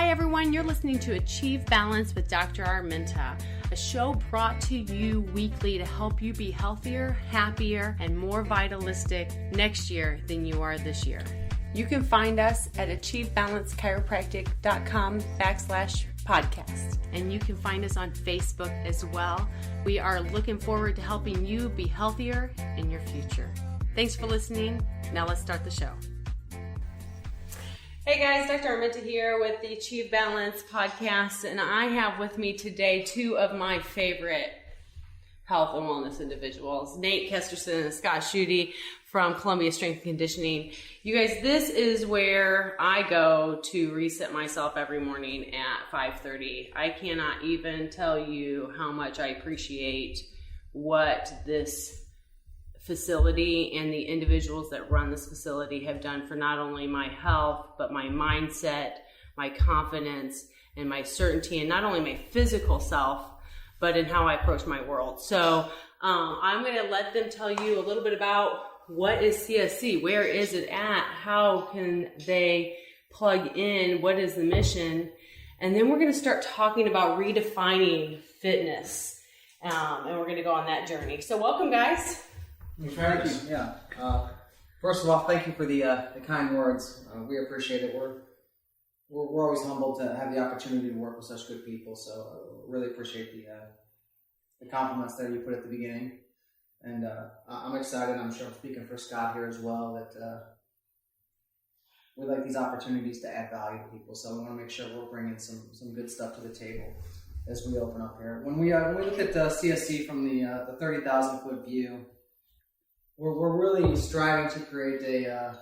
Hi everyone, you're listening to Achieve Balance with Dr. Arminta, a show brought to you weekly to help you be healthier, happier, and more vitalistic next year than you are this year. You can find us at achievebalancechiro.com/podcast. And you can find us on Facebook as well. We are looking forward to helping you be healthier in your future. Thanks for listening. Now let's start the show. Hey guys, Dr. Arminta here with the Achieve Balance podcast, and I have with me today two of my favorite health and wellness individuals, Nate Kesterson and Scott Schutte from Columbia Strength and Conditioning. You guys, this is where I go to reset myself every morning at 5:30. I cannot even tell you how much I appreciate what this facility and the individuals that run this facility have done for not only my health, but my mindset, my confidence, and my certainty, and not only my physical self, but in how I approach my world. So I'm going to let them tell you a little bit about what is CSC, where is it at, how can they plug in, what is the mission, and then we're going to start talking about redefining fitness, and we're going to go on that journey. So welcome, guys. Thank you. Yeah. First of all, thank you for the kind words. We appreciate it. We're always humbled to have the opportunity to work with such good people. So really appreciate the compliments there you put at the beginning. And I'm excited. I'm sure I'm speaking for Scott here as well that we like these opportunities to add value to people. So we want to make sure we're bringing some good stuff to the table as we open up here. When we look at CSC from the 30,000 foot view. We're really striving to create a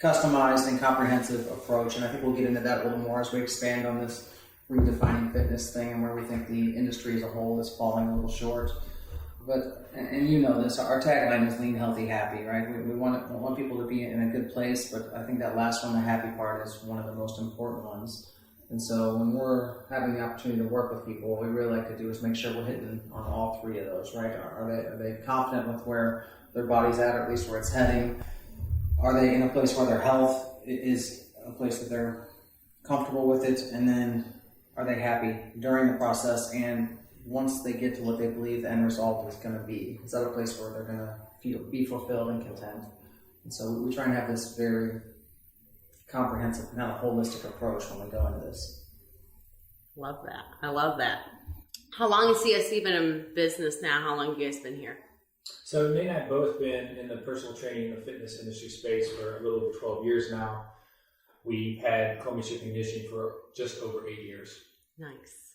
customized and comprehensive approach, and I think we'll get into that a little more as we expand on this redefining fitness thing and where we think the industry as a whole is falling a little short. But, and you know this, our tagline is lean, healthy, happy, right? We want people to be in a good place, but I think that last one, the happy part, is one of the most important ones. And so when we're having the opportunity to work with people, what we really like to do is make sure we're hitting on all three of those, right? Are they confident with where their body's at, or at least where it's heading? Are they in a place where their health is a place that they're comfortable with it? And then are they happy during the process? And once they get to what they believe the end result is going to be, is that a place where they're going to be fulfilled and content? And so we try and have this very comprehensive, kind of holistic approach when we go into this. Love that. I love that. How long has CSC been in business now? How long have you guys been here? So Nate and I have both been in the personal training and fitness industry space for a little over 12 years now. We've had Columbia Strength and Conditioning for just over 8 years. Nice.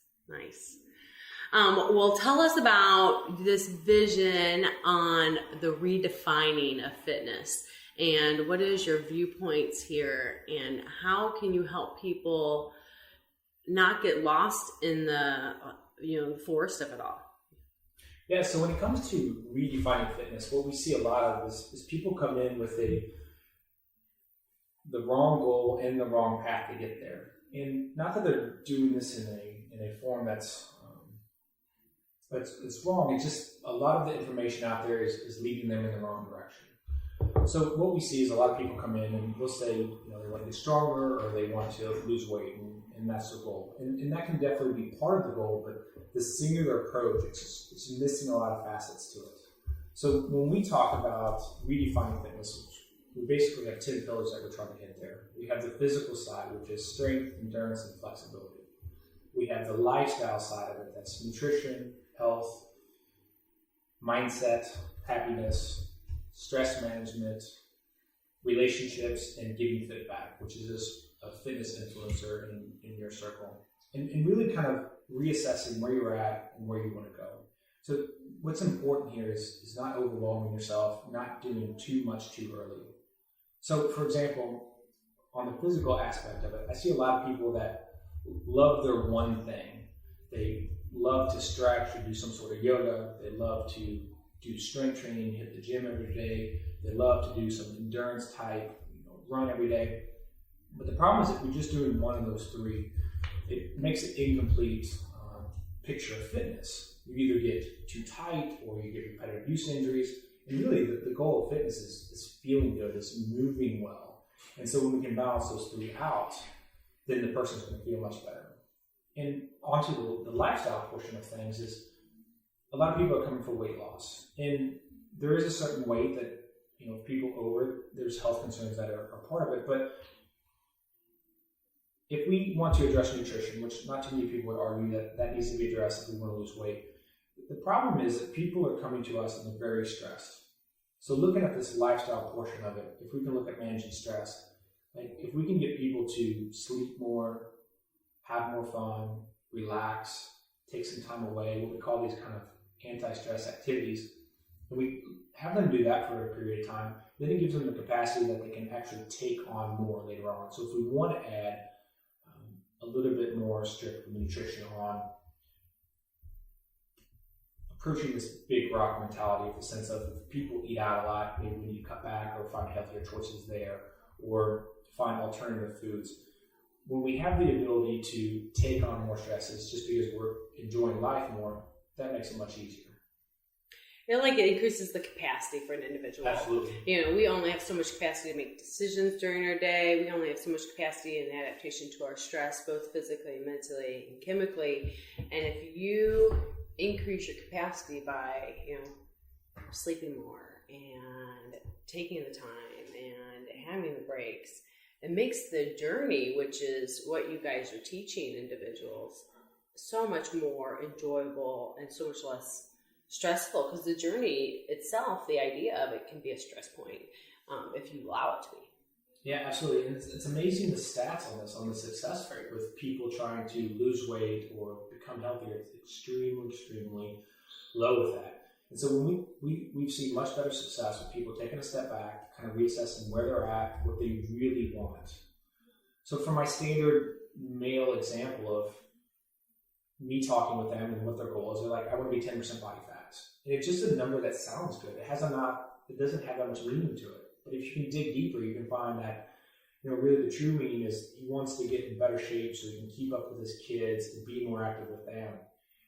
Well, tell us about this vision on the redefining of fitness, and what is your viewpoints here, and how can you help people not get lost in the forest of it all? Yeah, so when it comes to redefining fitness, what we see a lot of is people come in with the wrong goal and the wrong path to get there. And not that they're doing this in a form that's wrong. It's just a lot of the information out there is leading them in the wrong direction. So what we see is a lot of people come in and they'll say, they want to get stronger or they want to lose weight, and that's their goal. And that can definitely be part of the goal, but the singular approach, it's missing a lot of facets to it. So when we talk about redefining fitness, we basically have 10 pillars that we're trying to hit there. We have the physical side, which is strength, endurance, and flexibility. We have the lifestyle side of it, that's nutrition, health, mindset, happiness, stress management, relationships, and giving fit back, which is just a fitness influencer in your circle. And really kind of reassessing where you're at and where you want to go. So what's important here is not overwhelming yourself, not doing too much too early. So for example, on the physical aspect of it, I see a lot of people that love their one thing. They love to stretch or do some sort of yoga. They love to do strength training, hit the gym every day. They love to do some endurance type, run every day. But the problem is if you're just doing one of those three, it makes an incomplete picture of fitness. You either get too tight or you get repetitive use injuries. And really the goal of fitness is feeling good, is moving well. And so when we can balance those three out, then the person's going to feel much better. And onto the lifestyle portion of things is a lot of people are coming for weight loss. And there is a certain weight that, if people over, there's health concerns that are part of it. But if we want to address nutrition, which not too many people would argue that needs to be addressed if we want to lose weight, the problem is that people are coming to us and they're very stressed. So looking at this lifestyle portion of it, if we can look at managing stress, like if we can get people to sleep more, have more fun, relax, take some time away, what we call these kind of anti-stress activities, and we have them do that for a period of time, then it gives them the capacity that they can actually take on more later on. So if we want to add a little bit more strict nutrition on approaching this big rock mentality of the sense of if people eat out a lot, maybe we need to cut back or find healthier choices there or find alternative foods. When we have the ability to take on more stresses just because we're enjoying life more, that makes it much easier. It increases the capacity for an individual. Absolutely. We only have so much capacity to make decisions during our day. We only have so much capacity and adaptation to our stress, both physically, mentally, and chemically. And if you increase your capacity by, sleeping more and taking the time and having the breaks, it makes the journey, which is what you guys are teaching individuals, so much more enjoyable and so much less stressful, because the journey itself, the idea of it, can be a stress point if you allow it to be. Yeah, absolutely. And it's amazing the stats on the success rate with people trying to lose weight or become healthier. It's extremely, extremely low with that. And so when we've seen much better success with people taking a step back, kind of reassessing where they're at, what they really want. So for my standard male example of me talking with them and what their goal is, they're like, I want to be 10% body fat. And it's just a number that sounds good. It doesn't have that much meaning to it. But if you can dig deeper, you can find that, really the true meaning is he wants to get in better shape so he can keep up with his kids and be more active with them.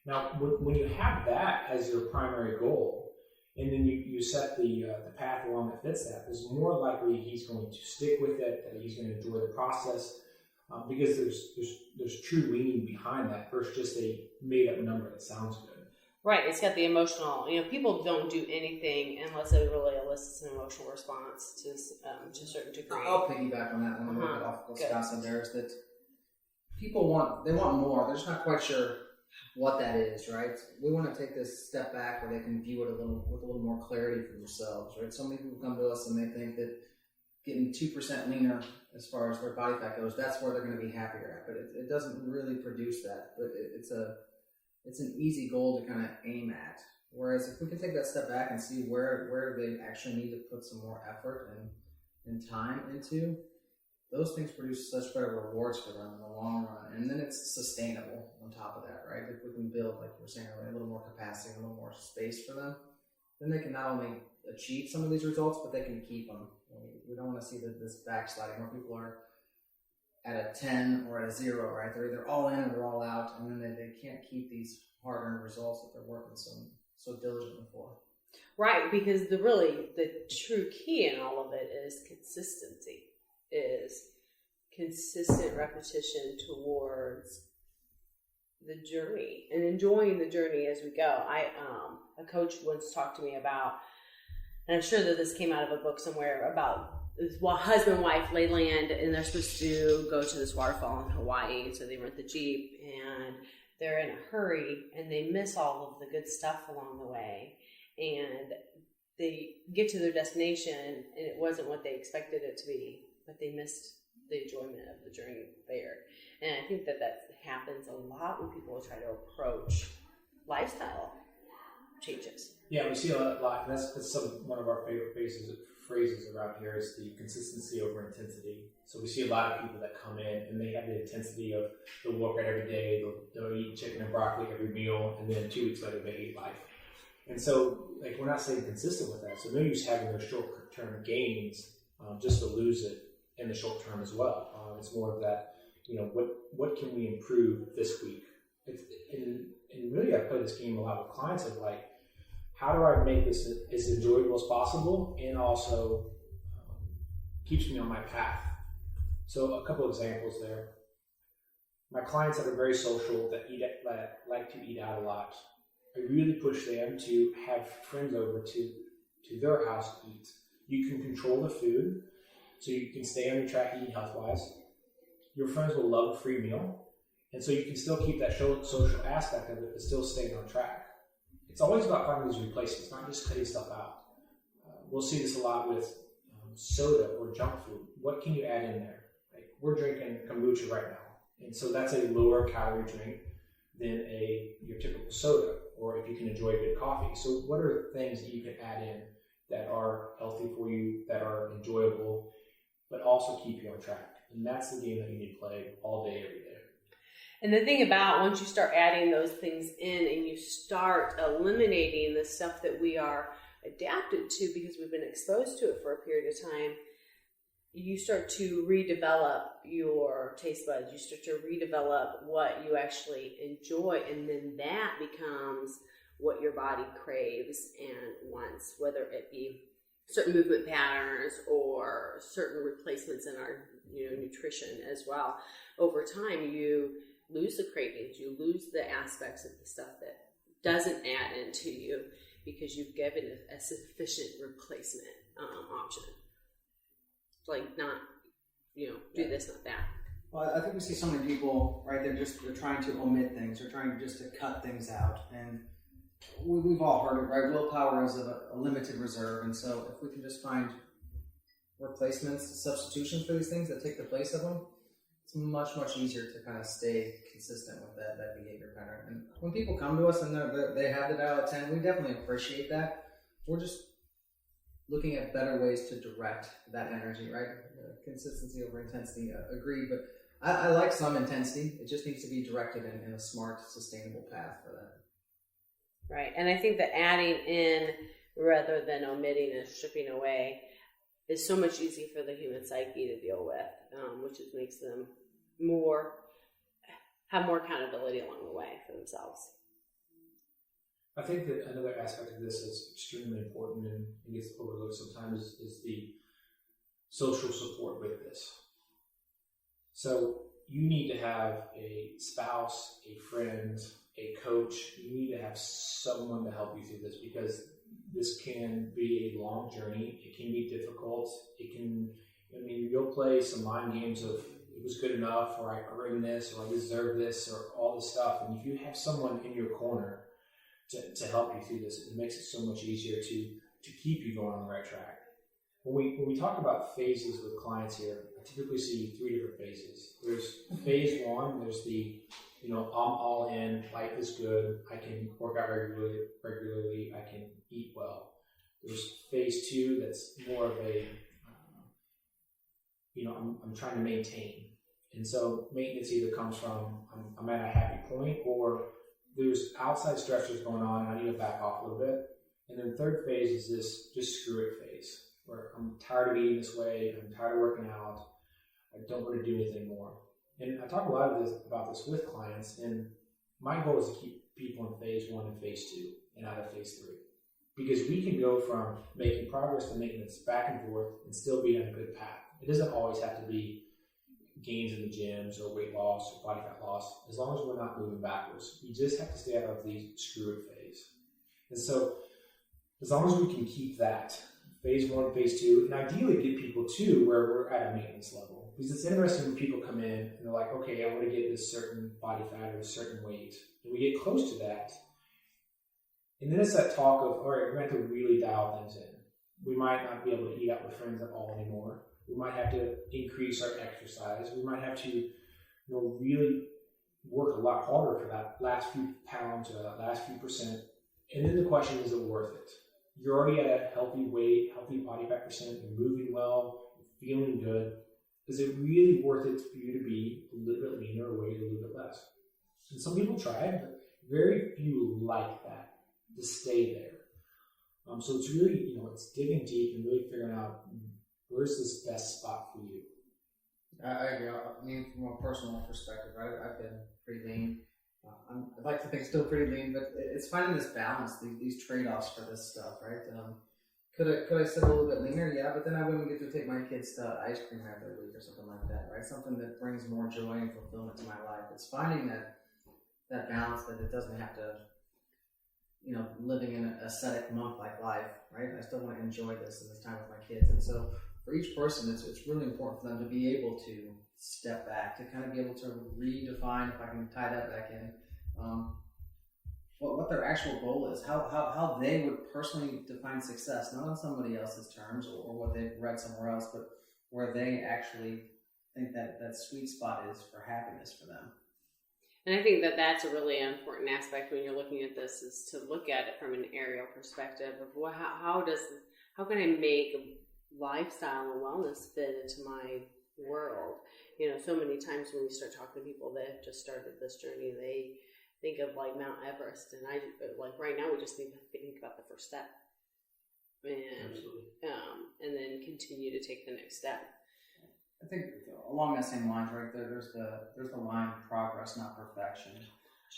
Now, when you have that as your primary goal, and then you set the path along that fits that, there's more likely he's going to stick with it, that he's going to enjoy the process, because there's true meaning behind that versus just a made-up number that sounds good. Right, it's got the emotional. People don't do anything unless it really elicits an emotional response to a certain degree. I'll piggyback on that one. Off what Scott said there is that people want more. They're just not quite sure what that is, right? We want to take this step back where they can view it with a little more clarity for themselves, right? So many people come to us and they think that getting 2% leaner as far as their body fat goes, that's where they're going to be happier at. But it doesn't really produce that. But it's an easy goal to kind of aim at. Whereas if we can take that step back and see where they actually need to put some more effort and time into, those things produce such better rewards for them in the long run. And then it's sustainable on top of that, right? If we can build, like you were saying earlier, a little more capacity, a little more space for them, then they can not only achieve some of these results, but they can keep them. We don't want to see this backsliding where people are at a 10 or at a 0, right? They're either all in or they're all out, and then they can't keep these hard-earned results that they're working so diligently for. Right, because the true key in all of it is consistency, is consistent repetition towards the journey and enjoying the journey as we go. A coach once talked to me about, and I'm sure that this came out of a book somewhere, about husband and wife lay land and they're supposed to go to this waterfall in Hawaii. So they rent the Jeep and they're in a hurry and they miss all of the good stuff along the way. And they get to their destination and it wasn't what they expected it to be, but they missed the enjoyment of the journey there. And I think that happens a lot when people try to approach lifestyle changes. Yeah, we see a lot. And that's one of our favorite phrases around here is the consistency over intensity. So we see a lot of people that come in and they have the intensity of they'll work out every day, they'll eat chicken and broccoli every meal, and then 2 weeks later they hate life. And so, we're not staying consistent with that. So they're just having their short-term gains just to lose it in the short term as well. It's more of that, what can we improve this week? And really, I play this game a lot with clients of how do I make this as enjoyable as possible and also keeps me on my path? So a couple examples there. My clients that are very social, that like to eat out a lot, I really push them to have friends over to their house to eat. You can control the food, so you can stay on your track eating health-wise. Your friends will love a free meal, and so you can still keep that social aspect of it, but still stay on track. It's always about finding these replacements, not just cutting stuff out. We'll see this a lot with soda or junk food. What can you add in there? Like, we're drinking kombucha right now, and so that's a lower calorie drink than your typical soda, or if you can enjoy a good coffee. So what are things that you can add in that are healthy for you, that are enjoyable, but also keep you on track? And that's the game that you need to play all day, every day. And the thing about once you start adding those things in and you start eliminating the stuff that we are adapted to because we've been exposed to it for a period of time, you start to redevelop your taste buds. You start to redevelop what you actually enjoy, and then that becomes what your body craves and wants, whether it be certain movement patterns or certain replacements in our nutrition as well. Over time, you lose the cravings, you lose the aspects of the stuff that doesn't add into you because you've given a sufficient replacement option. Like, not, do this, not that. Well, I think we see so many people, right, they're trying to omit things, they're trying just to cut things out, and we've all heard it, right? Willpower is a limited reserve, and so if we can just find replacements, substitutions for these things that take the place of them, it's much, much easier to kind of stay consistent with that behavior pattern. And when people come to us and they have the dial at 10, we definitely appreciate that. We're just looking at better ways to direct that energy, right? Consistency over intensity, agreed, but I like some intensity. It just needs to be directed in a smart, sustainable path for that. Right, and I think that adding in rather than omitting and stripping away is so much easier for the human psyche to deal with, which just makes them have more accountability along the way for themselves. I think that another aspect of this is extremely important and gets overlooked sometimes is the social support with this. So you need to have a spouse, a friend, a coach. You need to have someone to help you through this, because this can be a long journey. It can be difficult. You'll play some mind games of it was good enough, or I earned this, or I deserve this, or all this stuff. And if you have someone in your corner to help you through this, it makes it so much easier to keep you going on the right track. When we talk about phases with clients here, I typically see 3 different phases. There's phase 1, there's the, I'm all in, life is good, I can work out regularly, I can eat well. There's phase 2 that's more of a, I'm trying to maintain. And so maintenance either comes from I'm at a happy point, or there's outside stressors going on and I need to back off a little bit. And then third phase is this just screw it phase, where I'm tired of eating this way, I'm tired of working out, I don't want to do anything more. And I talk a lot about this with clients, and my goal is to keep people in phase 1 and phase 2 and out of phase 3. Because we can go from making progress to maintenance back and forth and still be on a good path. It doesn't always have to be gains in the gyms or weight loss or body fat loss, as long as we're not moving backwards. We just have to stay out of the screw it phase. And so as long as we can keep that, phase 1, phase 2, and ideally get people to where we're at a maintenance level. Because it's interesting when people come in and they're like, okay, I want to get this certain body fat or a certain weight. And we get close to that. And then it's that talk of, all right, we're going to have to really dial things in. We might not be able to eat out with friends at all anymore. We might have to increase our exercise. We might have to, really work a lot harder for that last few pounds or that last few percent. And then the question, is it worth it? You're already at a healthy weight, healthy body fat percent, you're moving well, you're feeling good. Is it really worth it for you to be a little bit leaner or weigh a little bit less? And some people try it, but very few like that, to stay there. So it's really, it's digging deep and really figuring out where's this best spot for you. I agree. I mean, from a personal perspective, right? I've been pretty lean. I'd like to think still pretty lean, but it's finding this balance, these trade-offs for this stuff, right? Could I sit a little bit leaner? Yeah, but then I wouldn't get to take my kids to ice cream every week or something like that, right? Something that brings more joy and fulfillment to my life. It's finding that balance that it doesn't have to, living in an ascetic monk-like life, right? I still want to enjoy this and this time with my kids. And so for each person, it's really important for them to be able to step back, to kind of be able to redefine, if I can tie that back in, what their actual goal is, how they would personally define success, not on somebody else's terms or what they've read somewhere else, but where they actually think that sweet spot is for happiness for them. And I think that's a really important aspect when you're looking at this, is to look at it from an aerial perspective of how can I make lifestyle and wellness fit into my world? So many times when we start talking to people that have just started this journey, they think of like Mount Everest, and right now we just think about the first step, and then continue to take the next step. I think along that same line, right there's the line progress, not perfection.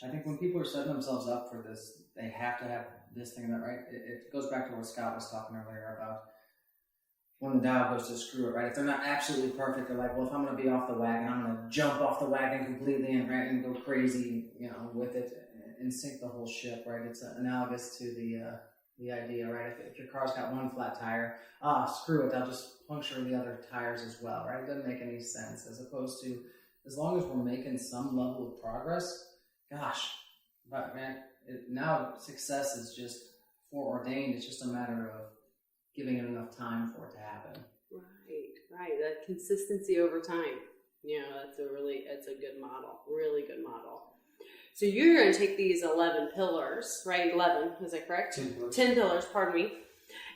I think when people are setting themselves up for this, they have to have this thing that, right? It goes back to what Scott was talking earlier about when the dial goes to screw it, right? If they're not absolutely perfect, they're like, well, if I'm going to be off the wagon, I'm going to jump off the wagon completely and go crazy, with it and sink the whole ship, right? It's analogous to the idea, right? If your car's got one flat tire, screw it, I'll just puncture the other tires as well, right? It doesn't make any sense, as opposed to, as long as we're making some level of progress, gosh, but man, now success is just foreordained. It's just a matter of giving it enough time for it to happen. Right. That consistency over time. It's a good model, really good model. So you're going to take these 11 pillars, right? 11, is that correct? 10 pillars. 10 pillars, pardon me.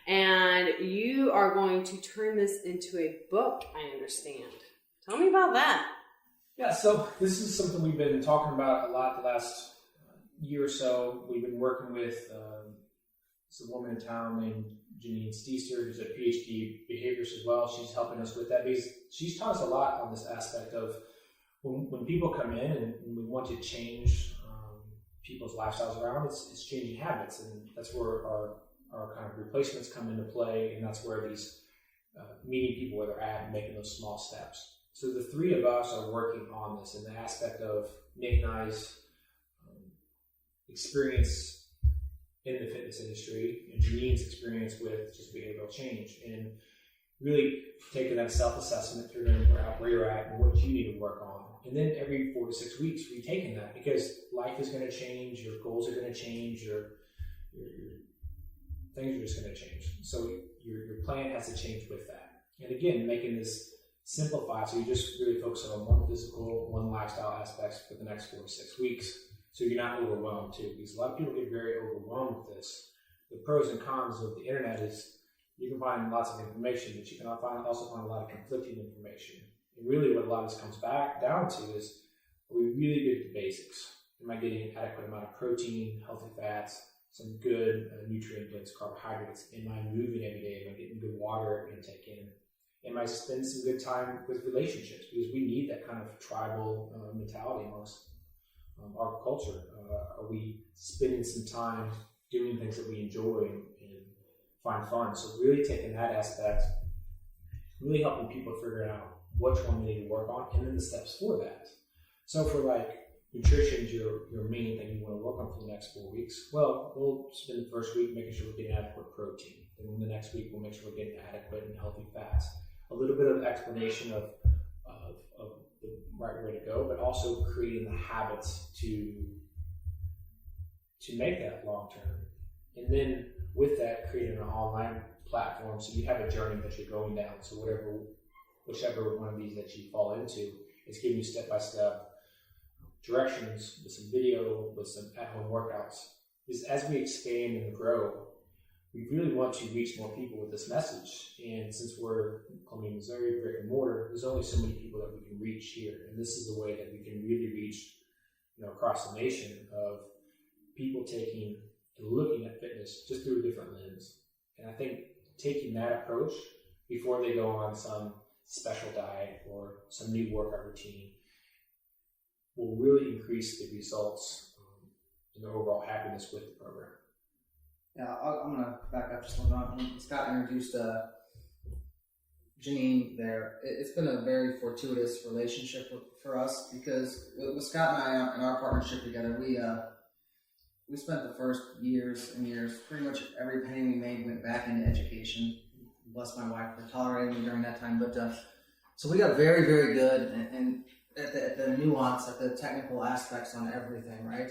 And you are going to turn this into a book, I understand. Tell me about that. Yeah, so this is something we've been talking about a lot the last year or so. We've been working with a woman in town named Janine Steester, who's a PhD behaviorist as well. She's helping us with that because she's taught us a lot on this aspect of when people come in and we want to change people's lifestyles around, it's changing habits, and that's where our kind of replacements come into play, and that's where these meeting people where they're at and making those small steps. So the three of us are working on this in the aspect of Nate and I's experience in the fitness industry and Janine's experience with just behavioral change, and really taking that self-assessment, figuring out where you're at and what you need to work on. And then every 4 to 6 weeks, retaking that, because life is going to change, your goals are going to change, your things are just going to change. So your plan has to change with that. And again, making this simplified, so you just really focus on one physical, one lifestyle aspects for the next 4 to 6 weeks, so you're not overwhelmed too. Because a lot of people get very overwhelmed with this. The pros and cons of the internet is you can find lots of information, but you can also find a lot of conflicting information. And really what a lot of this comes back down to is, are we really good at the basics? Am I getting an adequate amount of protein, healthy fats, some good nutrient-dense carbohydrates? Am I moving every day? Am I getting good water intake in? Am I spending some good time with relationships? Because we need that kind of tribal mentality amongst our culture. Are we spending some time doing things that we enjoy and find fun? So really taking that aspect, really helping people figure out which one they need to work on, and then the steps for that. So for like nutrition is your main thing you want to work on for the next 4 weeks. Well, we'll spend the first week making sure we're getting adequate protein. Then the next week we'll make sure we're getting adequate and healthy fats. A little bit of explanation of the right way to go, but also creating the habits to make that long term. And then with that, creating an online platform so you have a journey that you're going down. So whichever one of these that you fall into, it's giving you step-by-step directions with some video, with some at-home workouts. Because as we expand and grow, we really want to reach more people with this message. And since we're Columbia, Missouri, brick and mortar, there's only so many people that we can reach here. And this is the way that we can really reach, across the nation, of people taking and looking at fitness just through a different lens. And I think taking that approach before they go on some special diet or some new workout routine will really increase the results and the overall happiness with the program. Yeah, I'm going to back up just a little bit. When Scott introduced Janine there, it's been a very fortuitous relationship for us, because with Scott and I in our partnership together, we spent the first years and years, pretty much every penny we made went back into education. Bless my wife for tolerating me during that time. But so we got very, very good and at the nuance, at the technical aspects on everything, right?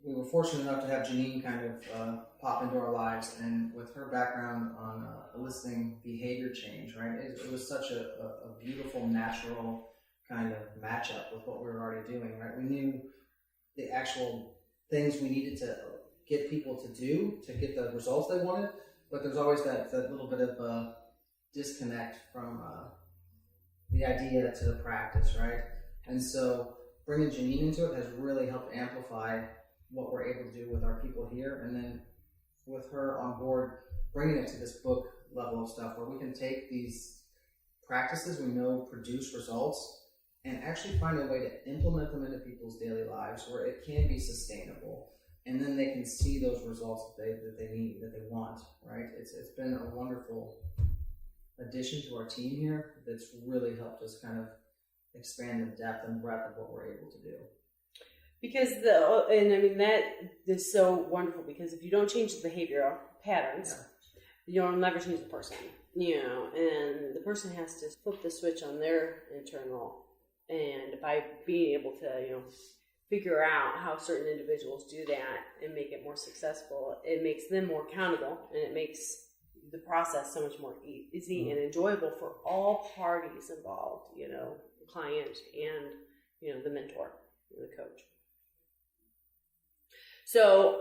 We were fortunate enough to have Janine kind of pop into our lives, and with her background on eliciting behavior change, right? It was such a beautiful, natural kind of matchup with what we were already doing, right? We knew the actual things we needed to get people to do to get the results they wanted, but there's always that little bit of disconnect from the idea to the practice, right? And so bringing Janine into it has really helped amplify what we're able to do with our people here, and then with her on board, bringing it to this book level of stuff where we can take these practices we know produce results and actually find a way to implement them into people's daily lives where it can be sustainable, and then they can see those results that they need, that they want, right? It's been a wonderful addition to our team here that's really helped us kind of expand the depth and breadth of what we're able to do. Because that is so wonderful, because if you don't change the behavioral patterns, you'll never change the person, and the person has to flip the switch on their internal, and by being able to, figure out how certain individuals do that and make it more successful, it makes them more accountable, and it makes the process so much more easy and enjoyable for all parties involved, the client and, the mentor, the coach. So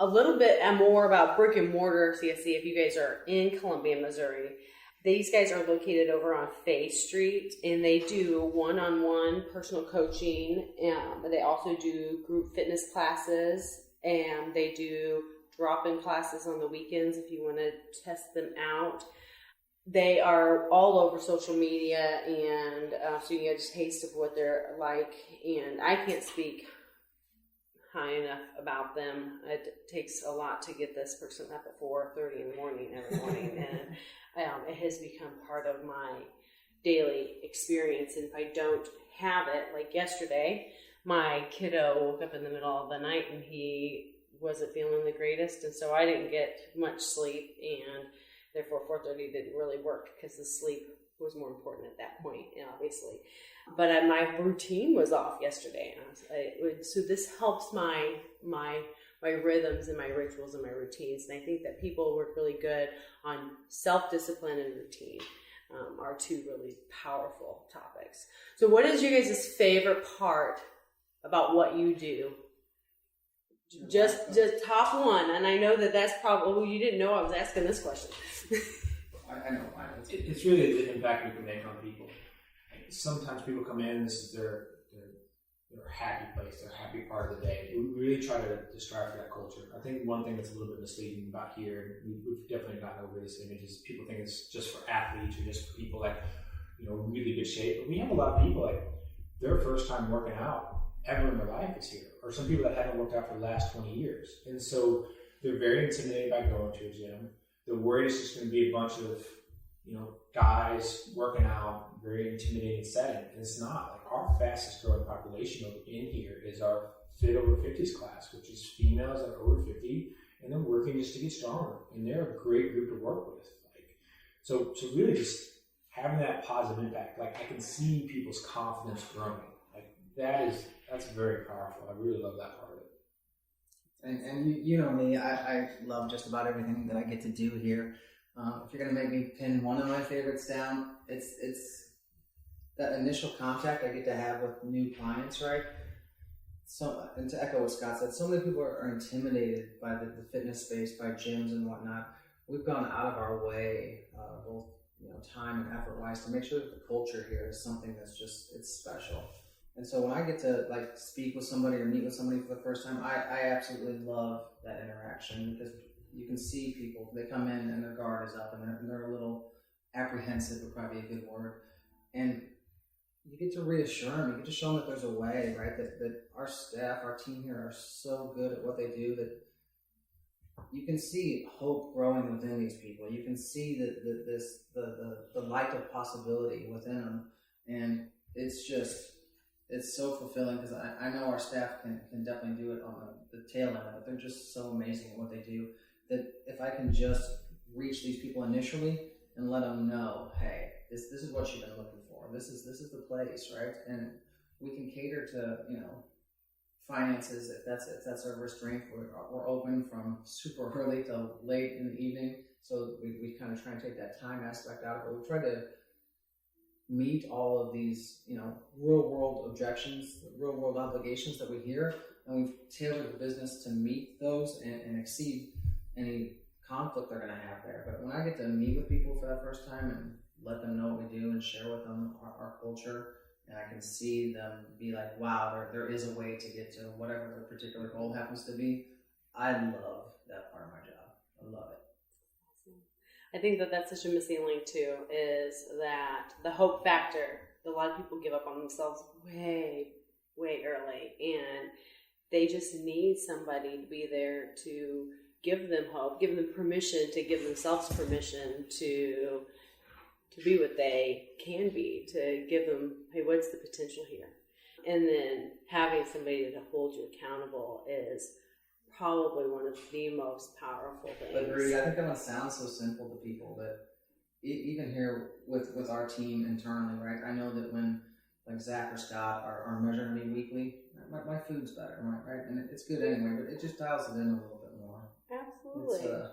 a little bit more about brick and mortar CSC. If you guys are in Columbia, Missouri, these guys are located over on Fay Street, and they do one-on-one personal coaching. They also do group fitness classes, and they do drop-in classes on the weekends if you want to test them out. They are all over social media, and so you get a taste of what they're like. And I can't speak high enough about them. It takes a lot to get this person up at 4:30 in the morning every morning, and it has become part of my daily experience. And if I don't have it, like yesterday, my kiddo woke up in the middle of the night and he wasn't feeling the greatest, and so I didn't get much sleep, and therefore 4:30 didn't really work because the sleep was more important at that point, obviously. But my routine was off yesterday, so this helps my rhythms and my rituals and my routines. And I think that people work really good on self-discipline and routine are two really powerful topics. So what is your guys' favorite part about what you do? Just top one. And I know that's probably, you didn't know I was asking this question. I know. It's really the impact we can make on people. Sometimes people come in, this is their happy place, their happy part of the day. We really try to strive for that culture. I think one thing that's a little bit misleading about here, we've definitely gotten over this image, is people think it's just for athletes or just for people like, really good shape. But we have a lot of people like their first time working out ever in their life is here, or some people that haven't worked out for the last 20 years. And so they're very intimidated by going to a gym. They're worried it's just going to be a bunch of, guys working out, very intimidating setting. And it's not. Like, our fastest growing population in here is our Fit Over 50s class, which is females that are over 50 and they're working just to get stronger. And they're a great group to work with. So really just having that positive impact. Like, I can see people's confidence growing. Like, that's very powerful. I really love that part of it. And you know me, I love just about everything that I get to do here. If you're going to make me pin one of my favorites down, it's that initial contact I get to have with new clients, right? So, and to echo what Scott said, so many people are intimidated by the fitness space, by gyms and whatnot. We've gone out of our way, both time and effort-wise, to make sure that the culture here is something that's it's special. And so when I get to speak with somebody or meet with somebody for the first time, I absolutely love that interaction, because you can see people, they come in and their guard is up and they're a little apprehensive, would probably be a good word. And you get to reassure them, you get to show them that there's a way, right? That our staff, our team here are so good at what they do that you can see hope growing within these people. You can see the light of possibility within them, and it's so fulfilling because I know our staff can definitely do it on the tail end of it. They're just so amazing at what they do that if I can just reach these people initially and let them know, hey, this is what you've been looking for. This is the place, right? And we can cater to finances if that's our restraint. We're open from super early till late in the evening, so we kind of try and take that time aspect out of it. We try to meet all of these real world objections, real world obligations that we hear, and we've tailored the business to meet those and exceed any conflict they're going to have there. But when I get to meet with people for that first time and let them know what we do and share with them our culture, and I can see them be like, wow, there is a way to get to whatever their particular goal happens to be. I love that part of my job. I love it. I think that's such a missing link too, is that the hope factor. A lot of people give up on themselves way, way early, and they just need somebody to be there to give them hope, give them permission to give themselves permission to be what they can be, to give them, hey, what's the potential here? And then having somebody to hold you accountable is probably one of the most powerful things. Agreed. I think that one sounds so simple to people, but even here with our team internally, right? I know that when like Zach or Scott are measuring me weekly, my food's better, right? And it's good anyway, but it just dials it in a little bit more. Absolutely.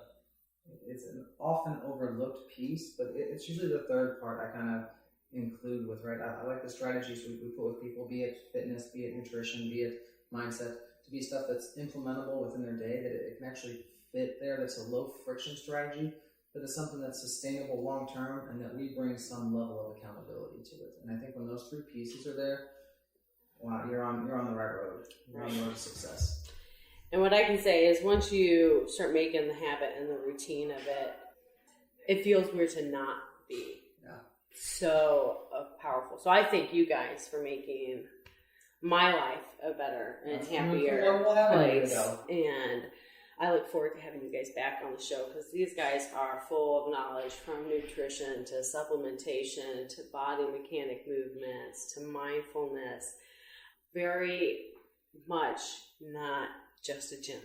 It's an often overlooked piece, but it's usually the third part I kind of include with, right? I like the strategies we put with people, be it fitness, be it nutrition, be it mindset, to be stuff that's implementable within their day, that it can actually fit there, that's a low friction strategy, that is something that's sustainable long term, and that we bring some level of accountability to it. And I think when those three pieces are there, wow, you're on the right road. You're on the road to success. And what I can say is once you start making the habit and the routine of it, it feels weird to not be. Yeah. So powerful. So I thank you guys for making my life a better and happier place. And I look forward to having you guys back on the show because these guys are full of knowledge, from nutrition to supplementation to body mechanic movements to mindfulness. Very much not just a gym.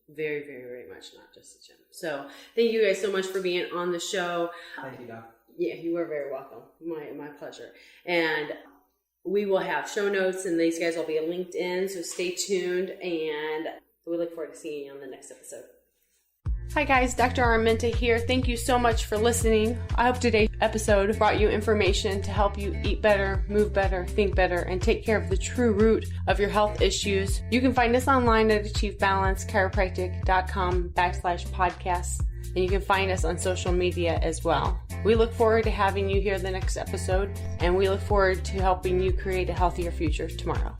Very, very, very much not just a gym. So thank you guys so much for being on the show. Thank you, Doc. Yeah, you are very welcome. My pleasure. And we will have show notes, and these guys will be linked in, so stay tuned, and we look forward to seeing you on the next episode. Hi guys, Dr. Arminta here. Thank you so much for listening. I hope today's episode brought you information to help you eat better, move better, think better, and take care of the true root of your health issues. You can find us online at achievebalancechiropractic.com/podcasts, and you can find us on social media as well. We look forward to having you here the next episode, and we look forward to helping you create a healthier future tomorrow.